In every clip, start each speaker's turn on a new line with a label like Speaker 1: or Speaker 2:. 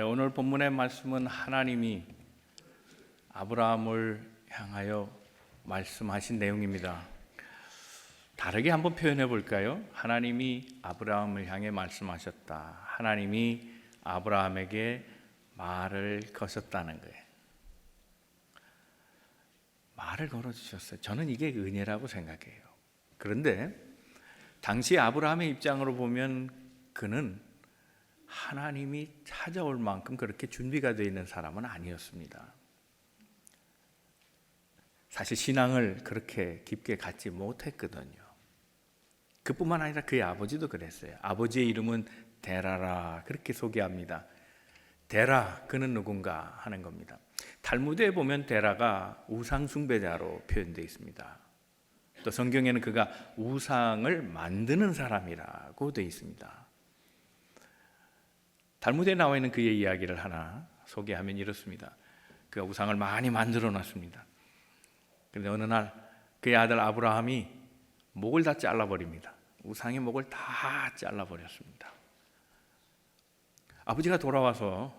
Speaker 1: 오늘 본문의 말씀은 하나님이 아브라함을 향하여 말씀하신 내용입니다. 다르게 한번 표현해 볼까요? 하나님이 아브라함을 향해 말씀하셨다. 하나님이 아브라함에게 말을 거셨다는 거예요. 말을 걸어주셨어요. 저는 이게 은혜라고 생각해요. 그런데 당시 아브라함의 입장으로 보면 그는 하나님이 찾아올 만큼 그렇게 준비가 되어 있는 사람은 아니었습니다. 사실 신앙을 그렇게 깊게 갖지 못했거든요. 그뿐만 아니라 그의 아버지도 그랬어요. 아버지의 이름은 데라라 그렇게 소개합니다. 데라 그는 누군가 하는 겁니다. 탈무드에 보면 데라가 우상 숭배자로 표현되어 있습니다. 또 성경에는 그가 우상을 만드는 사람이라고 되어 있습니다. 탈무드에 나와 있는 그의 이야기를 하나 소개하면 이렇습니다. 그가 우상을 많이 만들어 놨습니다. 그런데 어느 날 그의 아들 아브라함이 목을 다 잘라버립니다. 우상의 목을 다 잘라버렸습니다. 아버지가 돌아와서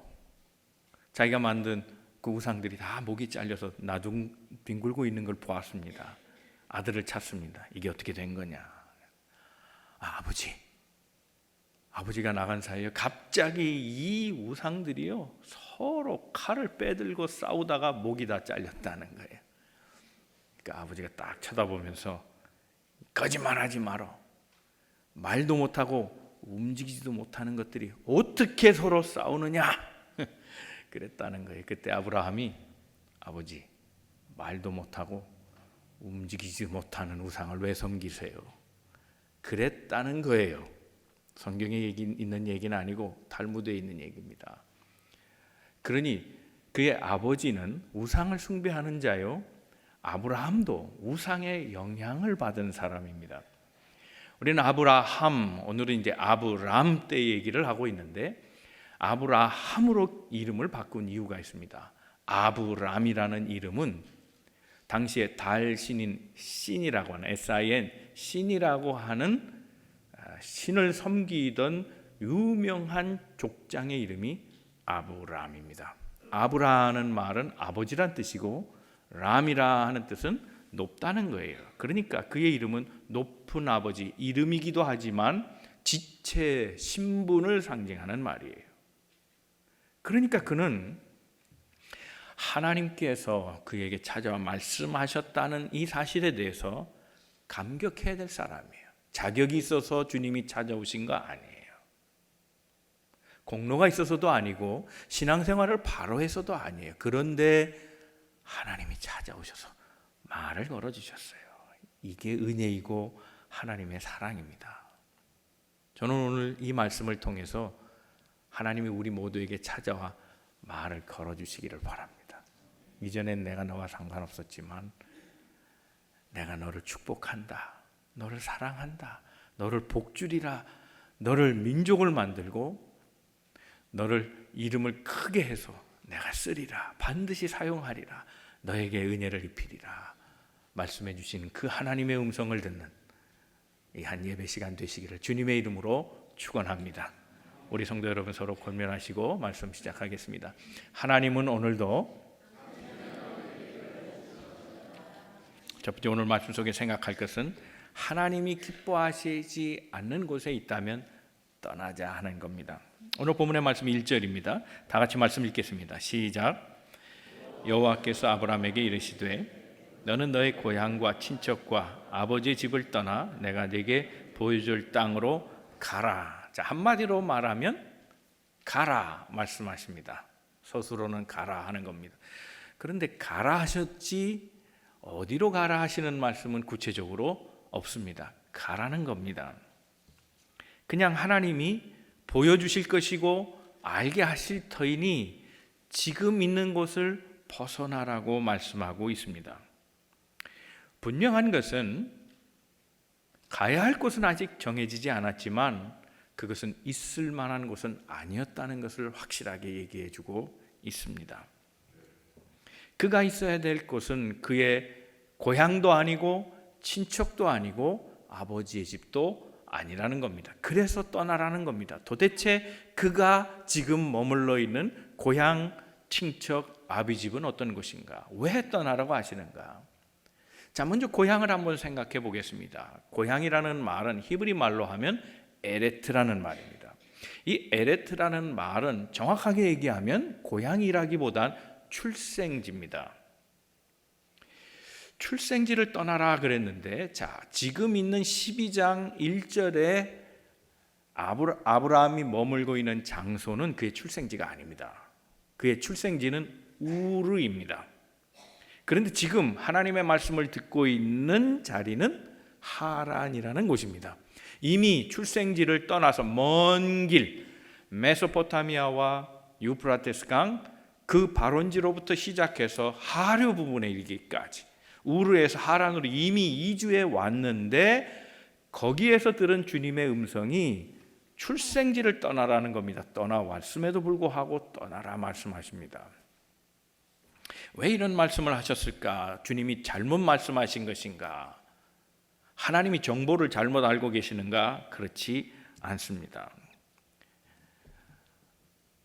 Speaker 1: 자기가 만든 그 우상들이 다 목이 잘려서 나중 뒹굴고 있는 걸 보았습니다. 아들을 찾습니다. 이게 어떻게 된 거냐? 아버지가 나간 사이에 갑자기 이 우상들이요 서로 칼을 빼들고 싸우다가 목이 다 잘렸다는 거예요. 그러니까 아버지가 딱 쳐다보면서 거짓말하지 마라. 말도 못하고 움직이지도 못하는 것들이 어떻게 서로 싸우느냐 그랬다는 거예요. 그때 아브라함이 아버지 말도 못하고 움직이지 못하는 우상을 왜 섬기세요? 그랬다는 거예요. 성경에 있는 얘기는 아니고 탈무드에 있는 얘기입니다. 그러니 그의 아버지는 우상을 숭배하는 자요, 아브라함도 우상의 영향을 받은 사람입니다. 우리는 아브라함, 오늘은 이제 아브람 때 얘기를 하고 있는데 아브라함으로 이름을 바꾼 이유가 있습니다. 아브람이라는 이름은 당시에 달 신인 신이라고 하는 SIN 신이라고 하는 신을 섬기던 유명한 족장의 이름이 아브람입니다. 아브라는 말은 아버지란 뜻이고 람이라 하는 뜻은 높다는 거예요. 그러니까 그의 이름은 높은 아버지 이름이기도 하지만 지체, 신분을 상징하는 말이에요. 그러니까 그는 하나님께서 그에게 찾아와 말씀하셨다는 이 사실에 대해서 감격해야 될 사람이에요. 자격이 있어서 주님이 찾아오신 거 아니에요. 공로가 있어서도 아니고 신앙생활을 바로 해서도 아니에요. 그런데 하나님이 찾아오셔서 말을 걸어주셨어요. 이게 은혜이고 하나님의 사랑입니다. 저는 오늘 이 말씀을 통해서 하나님이 우리 모두에게 찾아와 말을 걸어주시기를 바랍니다. 이전엔 내가 너와 상관없었지만 내가 너를 축복한다, 너를 사랑한다, 너를 복주리라, 너를 민족을 만들고 너를 이름을 크게 해서 내가 쓰리라, 반드시 사용하리라, 너에게 은혜를 입히리라 말씀해 주시는 그 하나님의 음성을 듣는 이 한 예배 시간 되시기를 주님의 이름으로 축원합니다. 우리 성도 여러분 서로 권면하시고 말씀 시작하겠습니다. 하나님은 오늘도 첫 번째 오늘 말씀 속에 생각할 것은 하나님이 기뻐하시지 않는 곳에 있다면 떠나자 하는 겁니다. 오늘 본문의 말씀 1절입니다. 다 같이 말씀 읽겠습니다. 시작. 여호와께서 아브라함에게 이르시되 너는 너의 고향과 친척과 아버지의 집을 떠나 내가 네게 보여줄 땅으로 가라. 자, 한마디로 말하면 가라 말씀하십니다. 서술로는 가라 하는 겁니다. 그런데 가라 하셨지 어디로 가라 하시는 말씀은 구체적으로 없습니다. 가라는 겁니다. 그냥 하나님이 보여주실 것이고 알게 하실 터이니 지금 있는 곳을 벗어나라고 말씀하고 있습니다. 분명한 것은 가야 할 곳은 아직 정해지지 않았지만 그것은 있을 만한 곳은 아니었다는 것을 확실하게 얘기해 주고 있습니다. 그가 있어야 될 곳은 그의 고향도 아니고 친척도 아니고 아버지의 집도 아니라는 겁니다. 그래서 떠나라는 겁니다. 도대체 그가 지금 머물러 있는 고향, 친척, 아비 집은 어떤 곳인가? 왜 떠나라고 하시는가? 자, 먼저 고향을 한번 생각해 보겠습니다. 고향이라는 말은 히브리 말로 하면 에레트라는 말입니다. 이 에레트라는 말은 정확하게 얘기하면 고향이라기보단 출생지입니다. 출생지를 떠나라 그랬는데, 자, 지금 있는 12장 1절에 아브라함이 머물고 있는 장소는 그의 출생지가 아닙니다. 그의 출생지는 우르입니다. 그런데 지금 하나님의 말씀을 듣고 있는 자리는 하란이라는 곳입니다. 이미 출생지를 떠나서 먼 길, 메소포타미아와 유프라테스 강 그 발원지로부터 시작해서 하류 부분에 이르기까지 우르에서 하란으로 이미 이주해 왔는데, 거기에서 들은 주님의 음성이 출생지를 떠나라는 겁니다. 떠나왔음에도 불구하고 떠나라 말씀하십니다. 왜 이런 말씀을 하셨을까? 주님이 잘못 말씀하신 것인가? 하나님이 정보를 잘못 알고 계시는가? 그렇지 않습니다.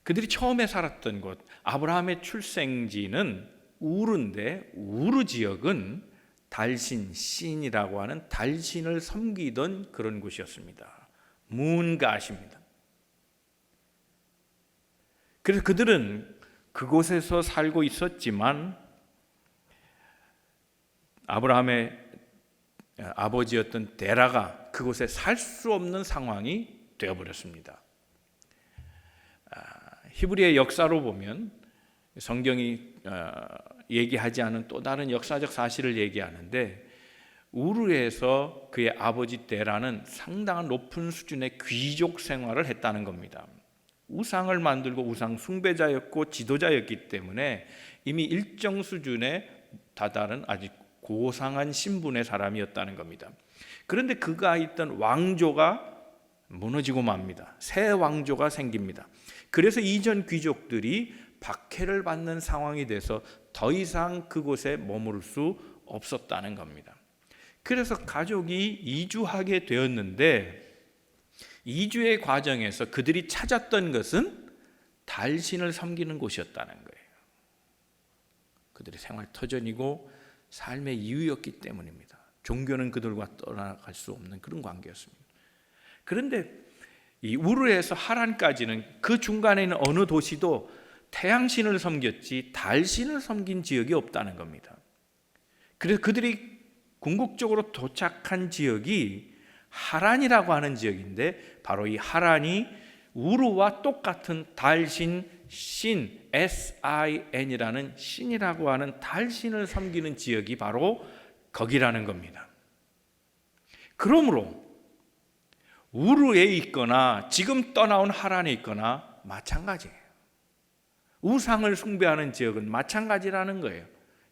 Speaker 1: 그들이 처음에 살았던 곳, 아브라함의 출생지는 우르인데, 우르 지역은 달신, 신이라고 하는 달신을 섬기던 그런 곳이었습니다. 문갓입니다. 그래서 그들은 그곳에서 살고 있었지만 아브라함의 아버지였던 데라가 그곳에 살 수 없는 상황이 되어버렸습니다. 히브리의 역사로 보면 성경이 얘기하지 않은 또 다른 역사적 사실을 얘기하는데, 우르에서 그의 아버지 데라는 상당한 높은 수준의 귀족 생활을 했다는 겁니다. 우상을 만들고 우상 숭배자였고 지도자였기 때문에 이미 일정 수준의 다다른 아주 고상한 신분의 사람이었다는 겁니다. 그런데 그가 있던 왕조가 무너지고 맙니다. 새 왕조가 생깁니다. 그래서 이전 귀족들이 박해를 받는 상황이 돼서 더 이상 그곳에 머무를 수 없었다는 겁니다. 그래서 가족이 이주하게 되었는데, 이주의 과정에서 그들이 찾았던 것은 달신을 섬기는 곳이었다는 거예요. 그들의 생활 터전이고 삶의 이유였기 때문입니다. 종교는 그들과 떠나갈 수 없는 그런 관계였습니다. 그런데 이 우르에서 하란까지는 그 중간에 있는 어느 도시도 태양신을 섬겼지 달신을 섬긴 지역이 없다는 겁니다. 그래서 그들이 궁극적으로 도착한 지역이 하란이라고 하는 지역인데, 바로 이 하란이 우르와 똑같은 달신, 신, S-I-N이라는 신이라고 하는 달신을 섬기는 지역이 바로 거기라는 겁니다. 그러므로 우르에 있거나 지금 떠나온 하란에 있거나 마찬가지예요. 우상을 숭배하는 지역은 마찬가지라는 거예요.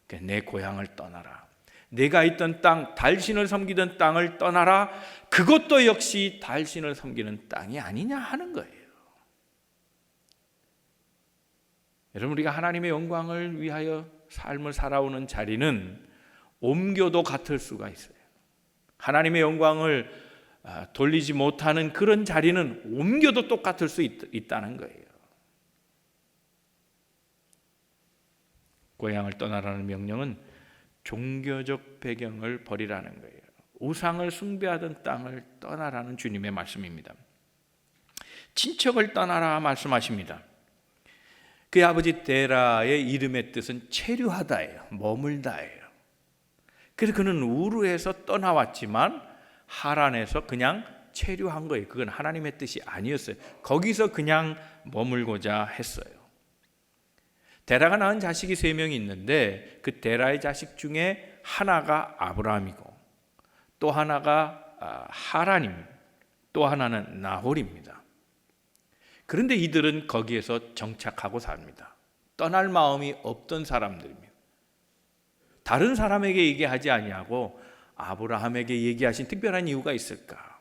Speaker 1: 그러니까 내 고향을 떠나라. 내가 있던 땅, 달신을 섬기던 땅을 떠나라. 그것도 역시 달신을 섬기는 땅이 아니냐 하는 거예요. 여러분, 우리가 하나님의 영광을 위하여 삶을 살아오는 자리는 옮겨도 같을 수가 있어요. 하나님의 영광을 돌리지 못하는 그런 자리는 옮겨도 똑같을 수 있다는 거예요. 고향을 떠나라는 명령은 종교적 배경을 버리라는 거예요. 우상을 숭배하던 땅을 떠나라는 주님의 말씀입니다. 친척을 떠나라 말씀하십니다. 그의 아버지 데라의 이름의 뜻은 체류하다예요. 머물다예요. 그래서 그는 우르에서 떠나왔지만 하란에서 그냥 체류한 거예요. 그건 하나님의 뜻이 아니었어요. 거기서 그냥 머물고자 했어요. 데라가 낳은 자식이 3명이 있는데, 그 데라의 자식 중에 하나가 아브라함이고 또 하나가 하란입니다. 또 하나는 나홀입니다. 그런데 이들은 거기에서 정착하고 삽니다. 떠날 마음이 없던 사람들입니다. 다른 사람에게 얘기하지 아니하고 아브라함에게 얘기하신 특별한 이유가 있을까?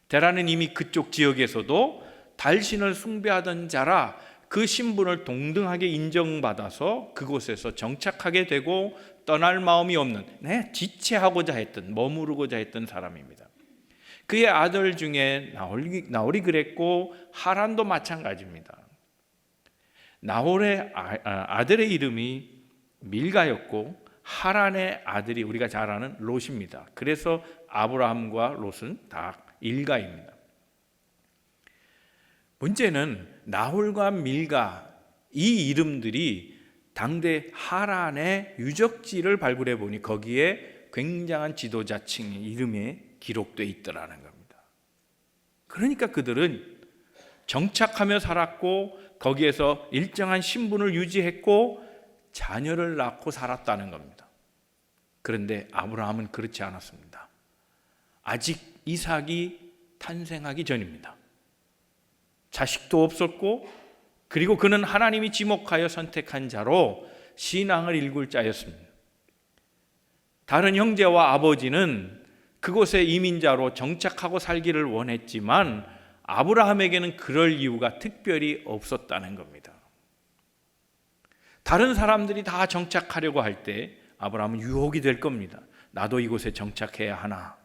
Speaker 1: 데라는 이미 그쪽 지역에서도 달신을 숭배하던 자라 그 신분을 동등하게 인정받아서 그곳에서 정착하게 되고 떠날 마음이 없는, 지체하고자 했던, 머무르고자 했던 사람입니다. 그의 아들 중에 나홀이 그랬고 하란도 마찬가지입니다. 나홀의 아들의 이름이 밀가였고 하란의 아들이 우리가 잘 아는 롯입니다. 그래서 아브라함과 롯은 다 일가입니다. 문제는 나홀과 밀가 이 이름들이 당대 하란의 유적지를 발굴해 보니 거기에 굉장한 지도자층의 이름이 기록되어 있더라는 겁니다. 그러니까 그들은 정착하며 살았고 거기에서 일정한 신분을 유지했고 자녀를 낳고 살았다는 겁니다. 그런데 아브라함은 그렇지 않았습니다. 아직 이삭이 탄생하기 전입니다. 자식도 없었고 그리고 그는 하나님이 지목하여 선택한 자로 신앙을 일굴 자였습니다. 다른 형제와 아버지는 그곳에 이민자로 정착하고 살기를 원했지만 아브라함에게는 그럴 이유가 특별히 없었다는 겁니다. 다른 사람들이 다 정착하려고 할 때 아브라함은 유혹이 될 겁니다. 나도 이곳에 정착해야 하나?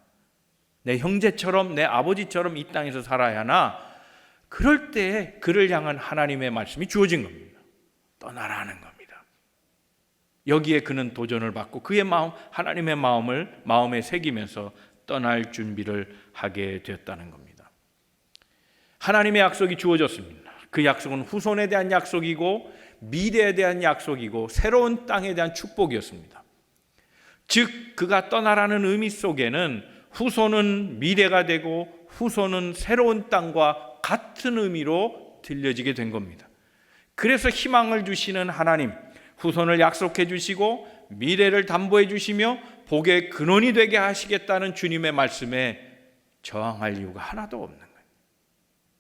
Speaker 1: 내 형제처럼 내 아버지처럼 이 땅에서 살아야 하나? 그럴 때 그를 향한 하나님의 말씀이 주어진 겁니다. 떠나라는 겁니다. 여기에 그는 도전을 받고 그의 마음, 하나님의 마음을 마음에 새기면서 떠날 준비를 하게 되었다는 겁니다. 하나님의 약속이 주어졌습니다. 그 약속은 후손에 대한 약속이고 미래에 대한 약속이고 새로운 땅에 대한 축복이었습니다. 즉 그가 떠나라는 의미 속에는 후손은 미래가 되고 후손은 새로운 땅과 같은 의미로 들려지게 된 겁니다. 그래서 희망을 주시는 하나님, 후손을 약속해 주시고 미래를 담보해 주시며 복의 근원이 되게 하시겠다는 주님의 말씀에 저항할 이유가 하나도 없는 거예요.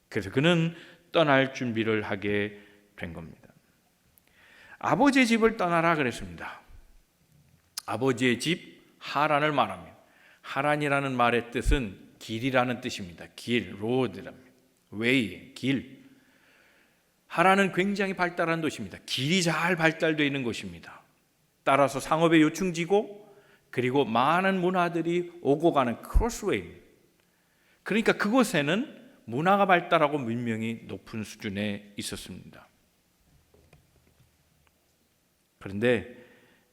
Speaker 1: 그래서 그는 떠날 준비를 하게 된 겁니다. 아버지의 집을 떠나라 그랬습니다. 아버지의 집 하란을 말합니다. 하란이라는 말의 뜻은 길이라는 뜻입니다. 길, 로드랍니다. 웨이, 길. 하란은 굉장히 발달한 도시입니다. 길이 잘 발달되어 있는 곳입니다. 따라서 상업의 요충지고 그리고 많은 문화들이 오고 가는 크로스웨이입니다. 그러니까 그곳에는 문화가 발달하고 문명이 높은 수준에 있었습니다. 그런데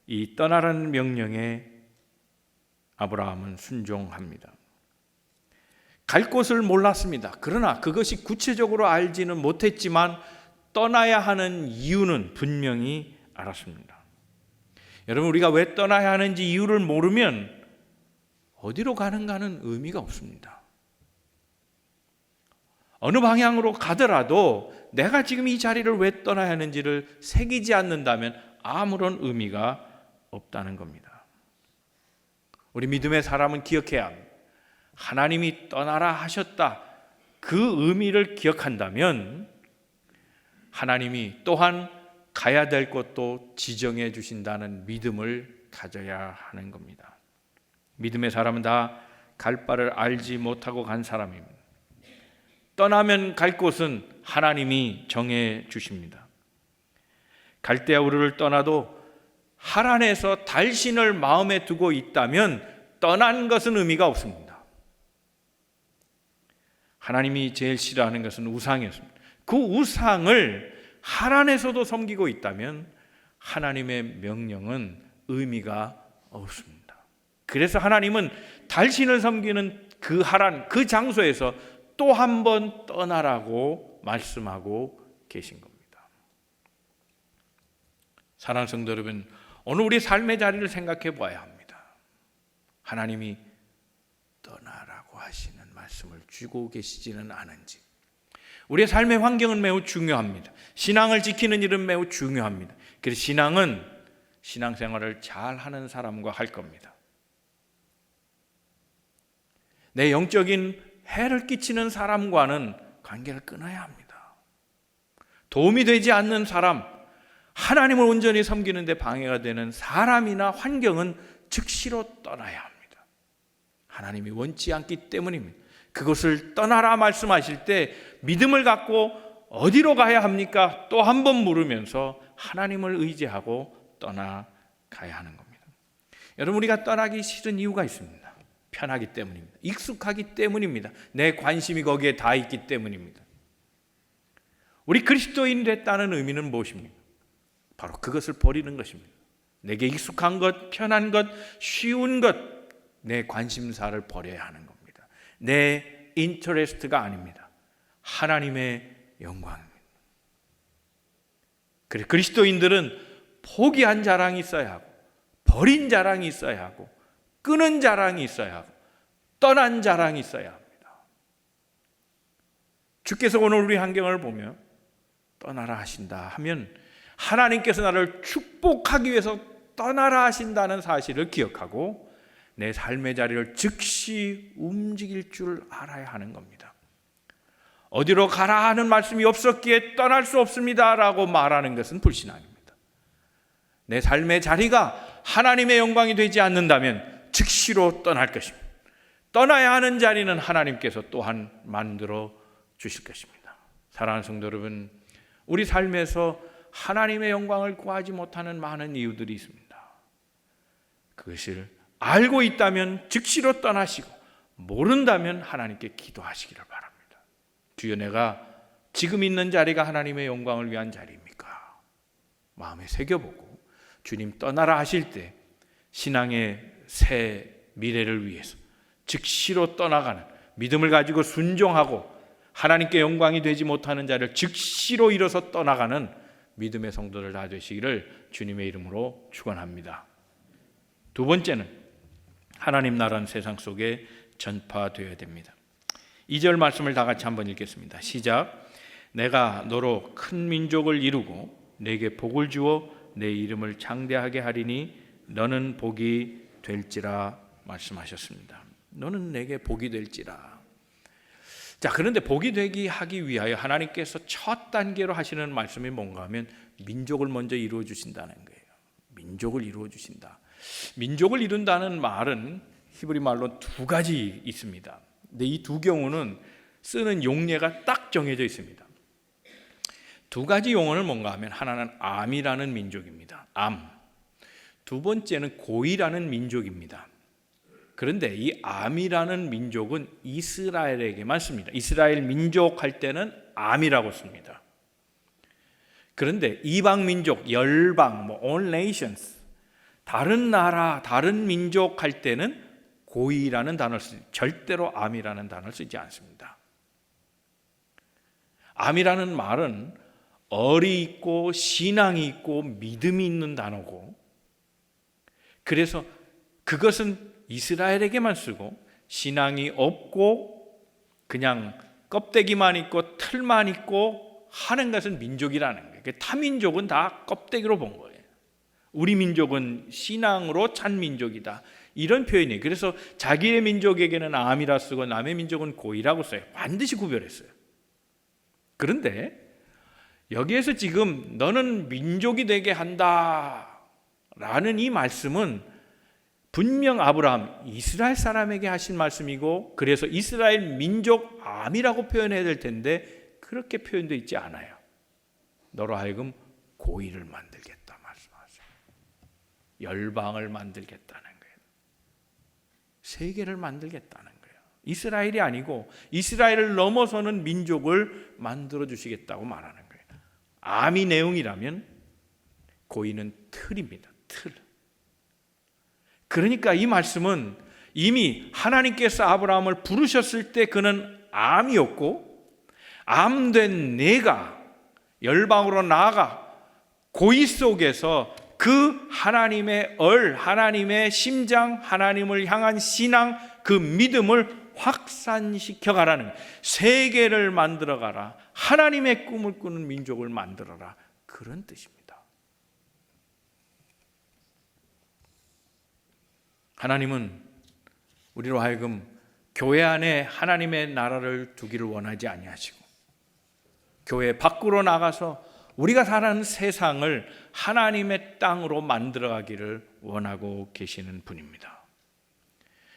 Speaker 1: 이 떠나라는 명령에 아브라함은 순종합니다. 갈 곳을 몰랐습니다. 그러나 그것이 구체적으로 알지는 못했지만 떠나야 하는 이유는 분명히 알았습니다. 여러분, 우리가 왜 떠나야 하는지 이유를 모르면 어디로 가는가는 의미가 없습니다. 어느 방향으로 가더라도 내가 지금 이 자리를 왜 떠나야 하는지를 새기지 않는다면 아무런 의미가 없다는 겁니다. 우리 믿음의 사람은 기억해야 합니다. 하나님이 떠나라 하셨다. 그 의미를 기억한다면 하나님이 또한 가야 될 곳도 지정해 주신다는 믿음을 가져야 하는 겁니다. 믿음의 사람은 다 갈 바를 알지 못하고 간 사람입니다. 떠나면 갈 곳은 하나님이 정해 주십니다. 갈대아 우르를 떠나도 하란에서 달신을 마음에 두고 있다면 떠난 것은 의미가 없습니다. 하나님이 제일 싫어하는 것은 우상이었습니다. 그 우상을 하란에서도 섬기고 있다면 하나님의 명령은 의미가 없습니다. 그래서 하나님은 달신을 섬기는 그 하란, 그 장소에서 또 한 번 떠나라고 말씀하고 계신 겁니다. 사랑하는 성도 여러분, 오늘 우리 삶의 자리를 생각해 보아야 합니다. 하나님이 떠나라고 하시는 말씀을 주고 계시지는 않은지. 우리의 삶의 환경은 매우 중요합니다. 신앙을 지키는 일은 매우 중요합니다. 그래서 신앙은 신앙생활을 잘하는 사람과 할 겁니다. 내 영적인 해를 끼치는 사람과는 관계를 끊어야 합니다. 도움이 되지 않는 사람, 하나님을 온전히 섬기는 데 방해가 되는 사람이나 환경은 즉시로 떠나야 합니다. 하나님이 원치 않기 때문입니다. 그것을 떠나라 말씀하실 때 믿음을 갖고 어디로 가야 합니까? 또 한 번 물으면서 하나님을 의지하고 떠나가야 하는 겁니다. 여러분, 우리가 떠나기 싫은 이유가 있습니다. 편하기 때문입니다. 익숙하기 때문입니다. 내 관심이 거기에 다 있기 때문입니다. 우리 그리스도인이 됐다는 의미는 무엇입니까? 바로 그것을 버리는 것입니다. 내게 익숙한 것, 편한 것, 쉬운 것, 내 관심사를 버려야 하는 겁니다. 내 인터레스트가 아닙니다. 하나님의 영광입니다. 그래, 그리스도인들은 포기한 자랑이 있어야 하고, 버린 자랑이 있어야 하고, 끊은 자랑이 있어야 하고, 떠난 자랑이 있어야 합니다. 주께서 오늘 우리 환경을 보며 떠나라 하신다 하면 하나님께서 나를 축복하기 위해서 떠나라 하신다는 사실을 기억하고 내 삶의 자리를 즉시 움직일 줄 알아야 하는 겁니다. 어디로 가라 하는 말씀이 없었기에 떠날 수 없습니다 라고 말하는 것은 불신앙입니다. 내 삶의 자리가 하나님의 영광이 되지 않는다면 즉시로 떠날 것입니다. 떠나야 하는 자리는 하나님께서 또한 만들어 주실 것입니다. 사랑하는 성도 여러분, 우리 삶에서 하나님의 영광을 구하지 못하는 많은 이유들이 있습니다. 그것을 알고 있다면 즉시로 떠나시고 모른다면 하나님께 기도하시기를 바랍니다. 주여, 내가 지금 있는 자리가 하나님의 영광을 위한 자리입니까? 마음에 새겨보고 주님 떠나라 하실 때 신앙의 새 미래를 위해서 즉시로 떠나가는 믿음을 가지고 순종하고 하나님께 영광이 되지 못하는 자를 즉시로 일어서 떠나가는 믿음의 성도들 다 되시기를 주님의 이름으로 축원합니다. 두 번째는 하나님 나라는 세상 속에 전파되어야 됩니다. 2절 말씀을 다 같이 한번 읽겠습니다. 시작. 내가 너로 큰 민족을 이루고 내게 복을 주어 내 이름을 창대하게 하리니 너는 복이 될지라 말씀하셨습니다. 너는 내게 복이 될지라. 자, 그런데 복이 되기 하기 위하여 하나님께서 첫 단계로 하시는 말씀이 뭔가 하면 민족을 먼저 이루어 주신다는 거예요. 민족을 이루어 주신다. 민족을 이룬다는 말은 히브리 말로 두 가지 있습니다. 근데 이 두 경우는 쓰는 용례가 딱 정해져 있습니다. 두 가지 용어는 뭔가 하면 하나는 암이라는 민족입니다. 암. 두 번째는 고이라는 민족입니다. 그런데 이 암이라는 민족은 이스라엘에게만 씁니다. 이스라엘 민족 할 때는 암이라고 씁니다. 그런데 이방 민족, 열방, all nations, 다른 나라, 다른 민족 할 때는 고이라는 단어를 쓰지 절대로 암이라는 단어를 쓰지 않습니다. 암이라는 말은 얼이 있고 신앙이 있고 믿음이 있는 단어고, 그래서 그것은 이스라엘에게만 쓰고 신앙이 없고 그냥 껍데기만 있고 틀만 있고 하는 것은 민족이라는 거예요. 타민족은 다 껍데기로 본 거예요. 우리 민족은 신앙으로 찬 민족이다, 이런 표현이에요. 그래서 자기의 민족에게는 암이라 쓰고 남의 민족은 고이라고 써요. 반드시 구별했어요. 그런데 여기에서 지금 너는 민족이 되게 한다 라는 이 말씀은 분명 아브라함, 이스라엘 사람에게 하신 말씀이고, 그래서 이스라엘 민족 암이라고 표현해야 될 텐데 그렇게 표현되어 있지 않아요. 너로 하여금 고이를 만들겠다 말씀하세요. 열방을 만들겠다는 거예요. 세계를 만들겠다는 거예요. 이스라엘이 아니고 이스라엘을 넘어서는 민족을 만들어 주시겠다고 말하는 거예요. 암이 내용이라면 고이는 틀입니다. 틀. 그러니까 이 말씀은 이미 하나님께서 아브라함을 부르셨을 때 그는 암이었고, 암된 내가 열방으로 나아가 고이 속에서 그 하나님의 하나님의 심장, 하나님을 향한 신앙, 그 믿음을 확산시켜 가라는, 세계를 만들어 가라, 하나님의 꿈을 꾸는 민족을 만들어라, 그런 뜻입니다. 하나님은 우리로 하여금 교회 안에 하나님의 나라를 두기를 원하지 아니하시고, 교회 밖으로 나가서 우리가 사는 세상을 하나님의 땅으로 만들어가기를 원하고 계시는 분입니다.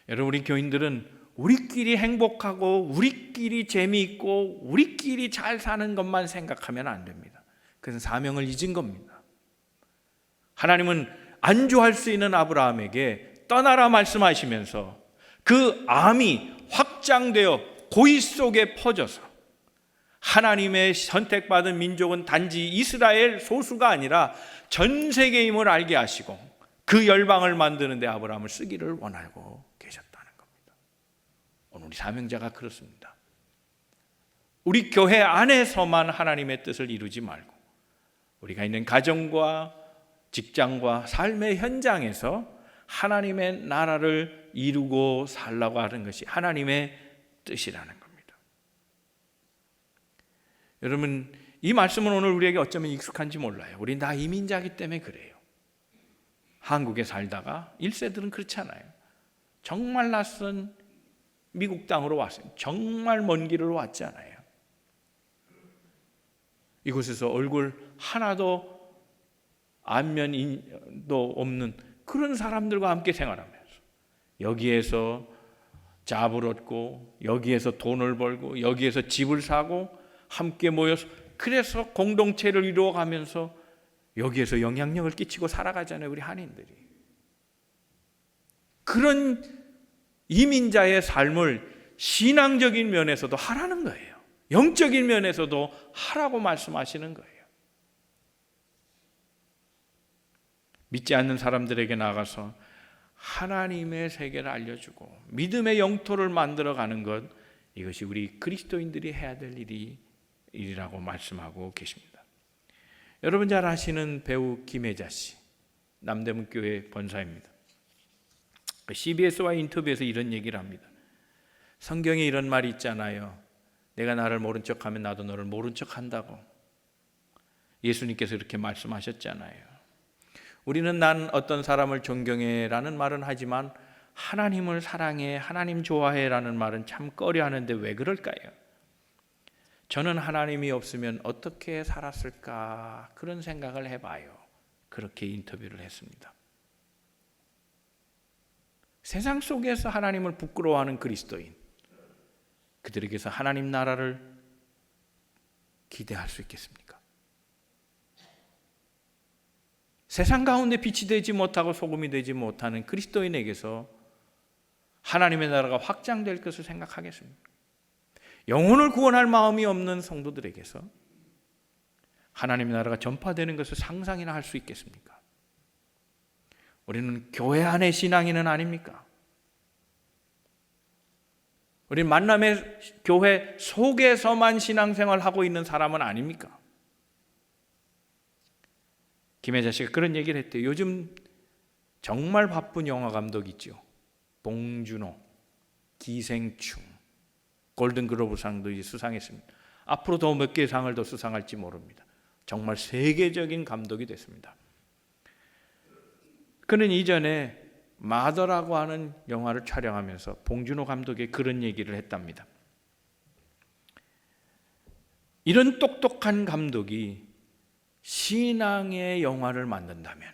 Speaker 1: 여러분, 우리 교인들은 우리끼리 행복하고 우리끼리 재미있고 우리끼리 잘 사는 것만 생각하면 안 됩니다. 그것은 사명을 잊은 겁니다. 하나님은 안주할 수 있는 아브라함에게 떠나라 말씀하시면서 그 암이 확장되어 고이 속에 퍼져서 하나님의 선택받은 민족은 단지 이스라엘 소수가 아니라 전 세계임을 알게 하시고 그 열방을 만드는 데 아브라함을 쓰기를 원하고 계셨다는 겁니다. 오늘 우리 사명자가 그렇습니다. 우리 교회 안에서만 하나님의 뜻을 이루지 말고 우리가 있는 가정과 직장과 삶의 현장에서 하나님의 나라를 이루고 살라고 하는 것이 하나님의 뜻이라는 겁니다. 여러분, 이 말씀은 오늘 우리에게 어쩌면 익숙한지 몰라요. 우린 다 이민자이기 때문에 그래요. 한국에 살다가 1세들은 그렇잖아요. 정말 낯선 미국 땅으로 왔어요. 정말 먼 길을 왔잖아요. 이곳에서 얼굴 하나도 안면도 없는 그런 사람들과 함께 생활하면서 여기에서 잡을 얻고 여기에서 돈을 벌고 여기에서 집을 사고 함께 모여서 그래서 공동체를 이루어가면서 여기에서 영향력을 끼치고 살아가잖아요. 우리 한인들이. 그런 이민자의 삶을 신앙적인 면에서도 하라는 거예요. 영적인 면에서도 하라고 말씀하시는 거예요. 믿지 않는 사람들에게 나가서 하나님의 세계를 알려주고 믿음의 영토를 만들어가는 것, 이것이 우리 그리스도인들이 해야 될 일이라고 말씀하고 계십니다. 여러분 잘 아시는 배우 김혜자 씨, 남대문 교회 권사입니다. CBS와 인터뷰에서 이런 얘기를 합니다. 성경에 이런 말이 있잖아요. 내가 나를 모른 척하면 나도 너를 모른 척한다고. 예수님께서 이렇게 말씀하셨잖아요. 우리는 난 어떤 사람을 존경해라는 말은 하지만 하나님을 사랑해, 하나님 좋아해라는 말은 참 꺼려하는데 왜 그럴까요? 저는 하나님이 없으면 어떻게 살았을까 그런 생각을 해봐요. 그렇게 인터뷰를 했습니다. 세상 속에서 하나님을 부끄러워하는 그리스도인, 그들에게서 하나님 나라를 기대할 수 있겠습니까? 세상 가운데 빛이 되지 못하고 소금이 되지 못하는 그리스도인에게서 하나님의 나라가 확장될 것을 생각하겠습니까? 영혼을 구원할 마음이 없는 성도들에게서 하나님의 나라가 전파되는 것을 상상이나 할 수 있겠습니까? 우리는 교회 안의 신앙인은 아닙니까? 우리는 만남의 교회 속에서만 신앙생활을 하고 있는 사람은 아닙니까? 김혜자 씨가 그런 얘기를 했대요. 요즘 정말 바쁜 영화 감독 있죠. 봉준호, 기생충, 골든글로브상도 이제 수상했습니다. 앞으로 더 몇 개의 상을 더 수상할지 모릅니다. 정말 세계적인 감독이 됐습니다. 그는 이전에 마더라고 하는 영화를 촬영하면서 봉준호 감독의 그런 얘기를 했답니다. 이런 똑똑한 감독이 신앙의 영화를 만든다면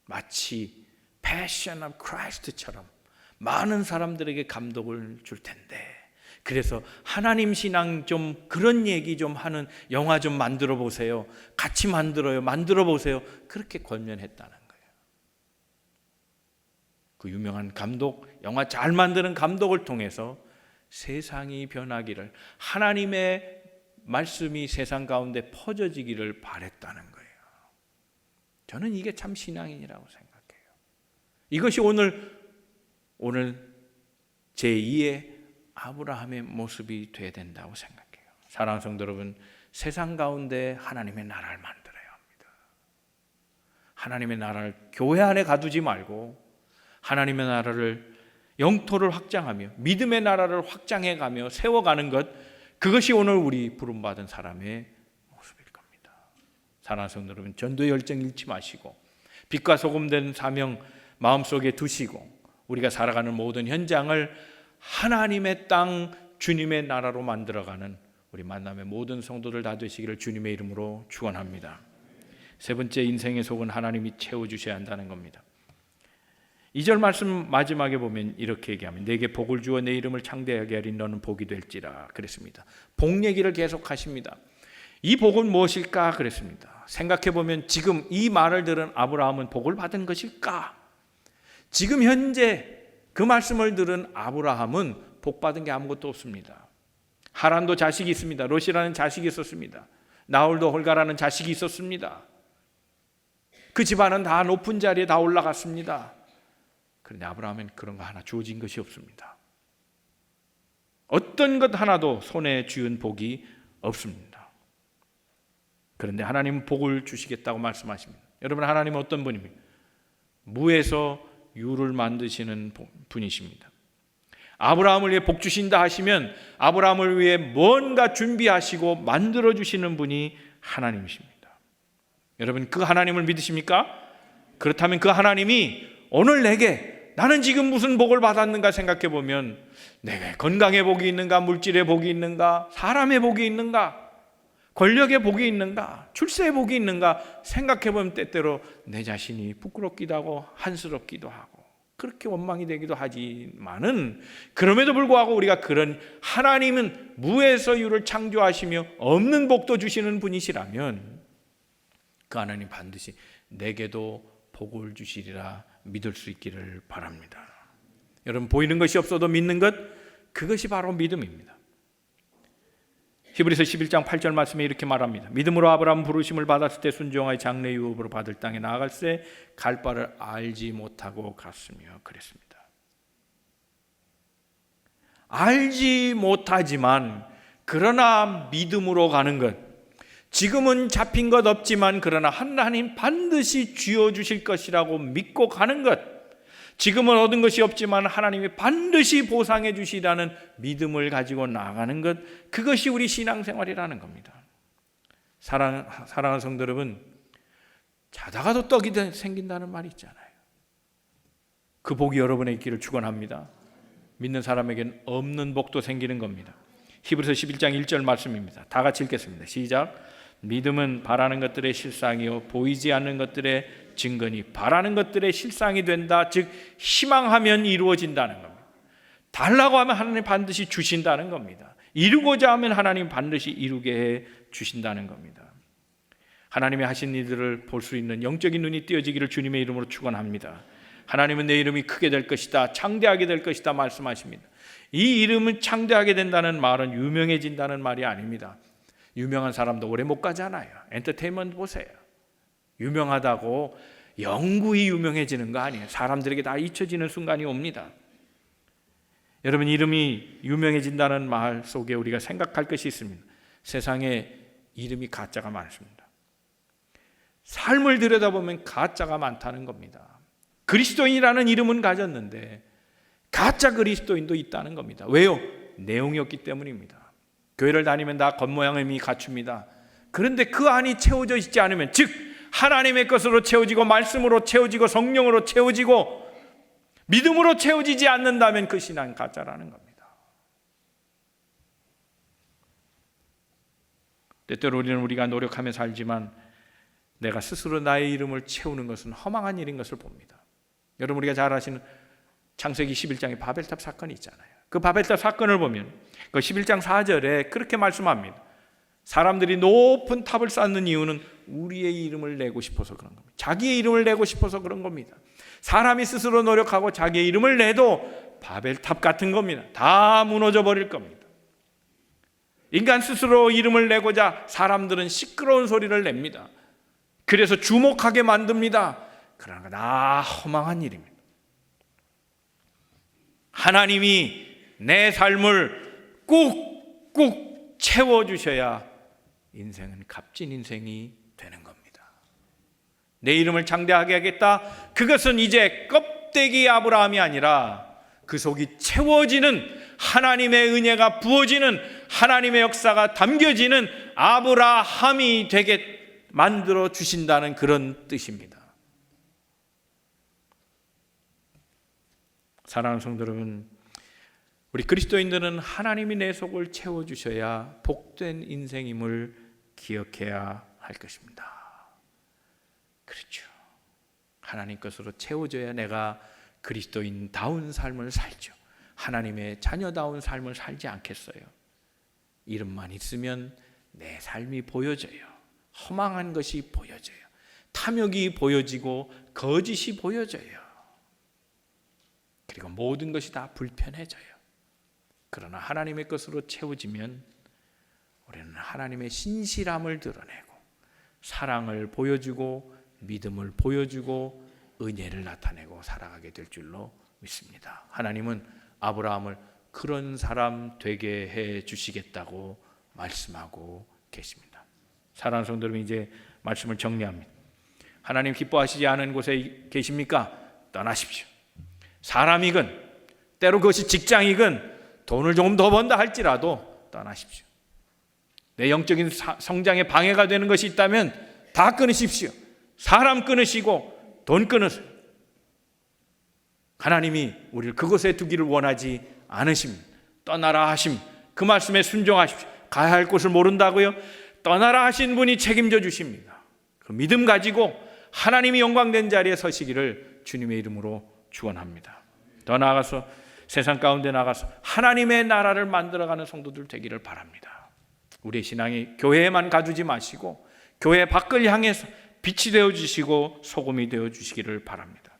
Speaker 1: 마치 패션 오브 크라이스트처럼 많은 사람들에게 감동을 줄 텐데, 그래서 하나님 신앙 좀 그런 얘기 좀 하는 영화 좀 만들어 보세요. 같이 만들어 보세요. 그렇게 권면했다는 거예요. 그 유명한 감독, 영화 잘 만드는 감독을 통해서 세상이 변하기를, 하나님의 말씀이 세상 가운데 퍼져지기를 바랬다는 거예요. 저는 이게 참 신앙인이라고 생각해요. 이것이 오늘 제2의 아브라함의 모습이 돼야 된다고 생각해요. 사랑하는 성도 여러분, 세상 가운데 하나님의 나라를 만들어야 합니다. 하나님의 나라를 교회 안에 가두지 말고 하나님의 나라를 영토를 확장하며 믿음의 나라를 확장해가며 세워가는 것, 그것이 오늘 우리 부름받은 사람의 모습일 겁니다. 사랑하는 성도 여러분, 전도의 열정 잃지 마시고 빛과 소금 된 사명 마음속에 두시고 우리가 살아가는 모든 현장을 하나님의 땅 주님의 나라로 만들어가는 우리 만남의 모든 성도들 다 되시기를 주님의 이름으로 축원합니다. 세 번째, 인생의 속은 하나님이 채워주셔야 한다는 겁니다. 2절 말씀 마지막에 보면 이렇게 얘기하면 내게 복을 주어 내 이름을 창대하게 하리 너는 복이 될지라 그랬습니다. 복 얘기를 계속 하십니다. 이 복은 무엇일까 그랬습니다. 생각해 보면 지금 이 말을 들은 아브라함은 복을 받은 것일까? 지금 현재 그 말씀을 들은 아브라함은 복받은 게 아무것도 없습니다. 하란도 자식이 있습니다. 롯이라는 자식이 있었습니다. 나홀도 홀가라는 자식이 있었습니다. 그 집안은 다 높은 자리에 다 올라갔습니다. 그런데 아브라함은 그런 거 하나 주어진 것이 없습니다. 어떤 것 하나도 손에 쥐은 복이 없습니다. 그런데 하나님은 복을 주시겠다고 말씀하십니다. 여러분, 하나님은 어떤 분입니까? 무에서 유를 만드시는 분이십니다. 아브라함을 위해 복 주신다 하시면 아브라함을 위해 뭔가 준비하시고 만들어 주시는 분이 하나님이십니다. 여러분, 그 하나님을 믿으십니까? 그렇다면 그 하나님이 오늘 내게, 나는 지금 무슨 복을 받았는가 생각해 보면, 내게 건강의 복이 있는가, 물질의 복이 있는가, 사람의 복이 있는가, 권력의 복이 있는가, 출세의 복이 있는가 생각해 보면 때때로 내 자신이 부끄럽기도 하고 한스럽기도 하고 그렇게 원망이 되기도 하지만은, 그럼에도 불구하고 우리가 그런 하나님은 무에서 유를 창조하시며 없는 복도 주시는 분이시라면 그 하나님 반드시 내게도 복을 주시리라 믿을 수 있기를 바랍니다. 여러분, 보이는 것이 없어도 믿는 것, 그것이 바로 믿음입니다. 히브리서 11장 8절 말씀에 이렇게 말합니다. 믿음으로 아브라함 부르심을 받았을 때 순종하여 장래 유업으로 받을 땅에 나아갈새 갈 바를 알지 못하고 갔으며 그랬습니다. 알지 못하지만 그러나 믿음으로 가는 것, 지금은 잡힌 것 없지만 그러나 하나님 반드시 쥐어주실 것이라고 믿고 가는 것, 지금은 얻은 것이 없지만 하나님이 반드시 보상해 주시라는 믿음을 가지고 나아가는 것, 그것이 우리 신앙생활이라는 겁니다. 사랑하는 성도 여러분, 자다가도 떡이 생긴다는 말이 있잖아요. 그 복이 여러분의 있기를 축원합니다. 믿는 사람에게는 없는 복도 생기는 겁니다. 히브리서 11장 1절 말씀입니다. 다 같이 읽겠습니다. 시작. 믿음은 바라는 것들의 실상이요 보이지 않는 것들의 증거니 바라는 것들의 실상이 된다. 즉 희망하면 이루어진다는 겁니다. 달라고 하면 하나님 반드시 주신다는 겁니다. 이루고자 하면 하나님 반드시 이루게 해 주신다는 겁니다. 하나님이 하신 일들을 볼 수 있는 영적인 눈이 띄어지기를 주님의 이름으로 축원합니다. 하나님은 내 이름이 크게 될 것이다, 창대하게 될 것이다 말씀하십니다. 이 이름은 창대하게 된다는 말은 유명해진다는 말이 아닙니다. 유명한 사람도 오래 못 가잖아요. 엔터테인먼트 보세요. 유명하다고 영구히 유명해지는 거 아니에요. 사람들에게 다 잊혀지는 순간이 옵니다. 여러분, 이름이 유명해진다는 말 속에 우리가 생각할 것이 있습니다. 세상에 이름이 가짜가 많습니다. 삶을 들여다보면 가짜가 많다는 겁니다. 그리스도인이라는 이름은 가졌는데 가짜 그리스도인도 있다는 겁니다. 왜요? 내용이 없기 때문입니다. 교회를 다니면 다 겉모양이 갖춥니다. 그런데 그 안이 채워져 있지 않으면, 즉 하나님의 것으로 채워지고 말씀으로 채워지고 성령으로 채워지고 믿음으로 채워지지 않는다면 그 신앙은 가짜라는 겁니다. 때때로 우리가 노력하며 살지만 내가 스스로 나의 이름을 채우는 것은 허망한 일인 것을 봅니다. 여러분, 우리가 잘 아시는 창세기 11장의 바벨탑 사건이 있잖아요. 그 바벨탑 사건을 보면 그 11장 4절에 그렇게 말씀합니다. 사람들이 높은 탑을 쌓는 이유는 우리의 이름을 내고 싶어서 그런 겁니다. 자기의 이름을 내고 싶어서 그런 겁니다. 사람이 스스로 노력하고 자기의 이름을 내도 바벨탑 같은 겁니다. 다 무너져 버릴 겁니다. 인간 스스로 이름을 내고자 사람들은 시끄러운 소리를 냅니다. 그래서 주목하게 만듭니다. 그러나 다 허망한 일입니다. 하나님이 내 삶을 꾹꾹 채워주셔야 인생은 값진 인생이 되는 겁니다. 내 이름을 창대하게 하겠다. 그것은 이제 껍데기 아브라함이 아니라 그 속이 채워지는 하나님의 은혜가 부어지는 하나님의 역사가 담겨지는 아브라함이 되게 만들어 주신다는 그런 뜻입니다. 사랑하는 성도 여러분, 우리 그리스도인들은 하나님이 내 속을 채워주셔야 복된 인생임을 기억해야 할 것입니다. 그렇죠. 하나님 것으로 채워져야 내가 그리스도인다운 삶을 살죠. 하나님의 자녀다운 삶을 살지 않겠어요? 이름만 있으면 내 삶이 보여져요. 허망한 것이 보여져요. 탐욕이 보여지고 거짓이 보여져요. 그리고 모든 것이 다 불편해져요. 그러나 하나님의 것으로 채워지면 우리는 하나님의 신실함을 드러내고 사랑을 보여주고 믿음을 보여주고 은혜를 나타내고 살아가게 될 줄로 믿습니다. 하나님은 아브라함을 그런 사람 되게 해 주시겠다고 말씀하고 계십니다. 사랑하는 성도 여러분, 이제 말씀을 정리합니다. 하나님 기뻐하시지 않은 곳에 계십니까? 떠나십시오. 사람이건 때로 그것이 직장이건 돈을 조금 더 번다 할지라도 떠나십시오. 내 영적인 성장에 방해가 되는 것이 있다면 다 끊으십시오. 사람 끊으시고 돈 끊으세요. 하나님이 우리를 그곳에 두기를 원하지 않으십니다. 떠나라 하심, 그 말씀에 순종하십시오. 가야 할 곳을 모른다고요? 떠나라 하신 분이 책임져 주십니다. 그 믿음 가지고 하나님이 영광된 자리에 서시기를 주님의 이름으로 축원합니다. 더 나아가서 세상 가운데 나가서 하나님의 나라를 만들어가는 성도들 되기를 바랍니다. 우리의 신앙이 교회에만 가두지 마시고 교회 밖을 향해서 빛이 되어주시고 소금이 되어주시기를 바랍니다.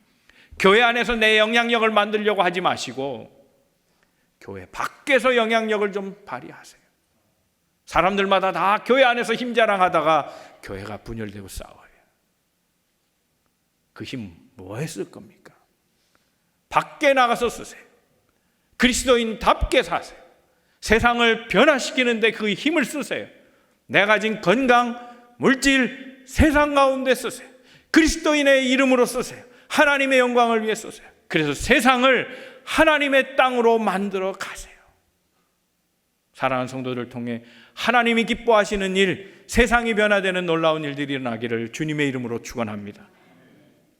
Speaker 1: 교회 안에서 내 영향력을 만들려고 하지 마시고 교회 밖에서 영향력을 좀 발휘하세요. 사람들마다 다 교회 안에서 힘자랑하다가 교회가 분열되고 싸워요. 그 힘 뭐에 쓸 겁니까? 밖에 나가서 쓰세요. 그리스도인답게 사세요. 세상을 변화시키는데 그 힘을 쓰세요. 내가 가진 건강, 물질, 세상 가운데 쓰세요. 그리스도인의 이름으로 쓰세요. 하나님의 영광을 위해 쓰세요. 그래서 세상을 하나님의 땅으로 만들어 가세요. 사랑하는 성도들을 통해 하나님이 기뻐하시는 일, 세상이 변화되는 놀라운 일들이 일어나기를 주님의 이름으로 축원합니다.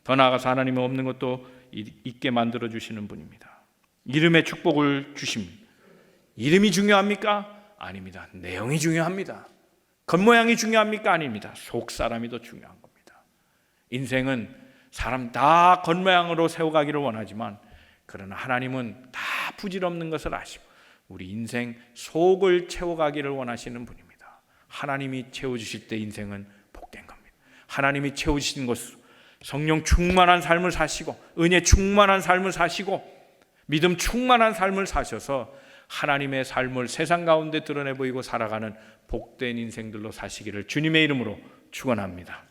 Speaker 1: 더 나아가서 하나님은 없는 것도 있게 만들어 주시는 분입니다. 이름의 축복을 주십니다. 이름이 중요합니까? 아닙니다. 내용이 중요합니다. 겉모양이 중요합니까? 아닙니다. 속 사람이 더 중요한 겁니다. 인생은 사람 다 겉모양으로 세워가기를 원하지만 그러나 하나님은 다 부질없는 것을 아시고 우리 인생 속을 채워가기를 원하시는 분입니다. 하나님이 채워주실 때 인생은 복된 겁니다. 하나님이 채워주신 것으로 성령 충만한 삶을 사시고 은혜 충만한 삶을 사시고 믿음 충만한 삶을 사셔서 하나님의 삶을 세상 가운데 드러내 보이고 살아가는 복된 인생들로 사시기를 주님의 이름으로 축원합니다.